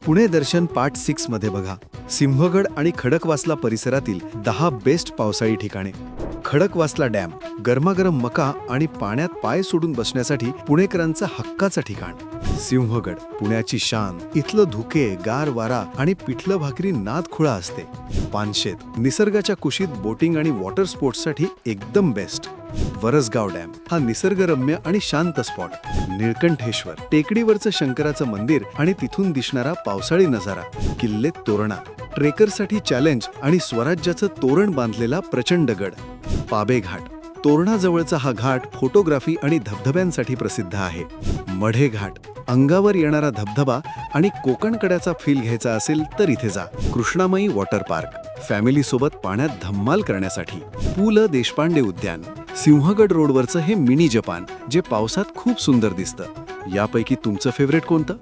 पुणे दर्शन part 6 मध्ये बघा. सिंहगड आणि खडकवासला परिसरातील 10 बेस्ट पावसाळी ठिकाणे. खडकवासला डॅम, गरमागरम मका आणि पाण्यात पाय सोडून बसण्यासाठी पुणेकरांचं हक्काचं ठिकाण. सिंहगड, पुण्याची शान. इथलं धुके, गार वारा आणि पिठलं भाकरी नादखुळा असते. पानशेत, निसर्गाच्या कुशीत बोटिंग आणि वॉटर स्पोर्ट्ससाठी एकदम बेस्ट. वरसगाव डॅम हा निसर्गरम्य आणि शांत स्पॉट. निळकंठेश्वर, टेकडीवरचं शंकराचं मंदिर आणि तिथून दिसणारा पावसाळी नजारा. किल्ले तोरणा, ट्रेकरसाठी चॅलेंज आणि स्वराज्याचं तोरण बांधलेला प्रचंड गड. पाबे घाट, तोरणाजवळचा हा घाट फोटोग्राफी आणि धबधब्यांसाठी प्रसिद्ध आहे. मढे घाट, अंगावर येणारा धबधबा आणि कोकणकड्याचा फील घ्यायचा असेल तर इथे जा. कृष्णामाई वॉटर पार्क, फॅमिलीसोबत पाण्यात धम्माल करण्यासाठी. पु ल देशपांडे उद्यान, सिंहगड रोडवरचं हे मिनी जपान जे पावसात खूप सुंदर दिसतं. यापैकी तुमचं फेवरेट कोणतं?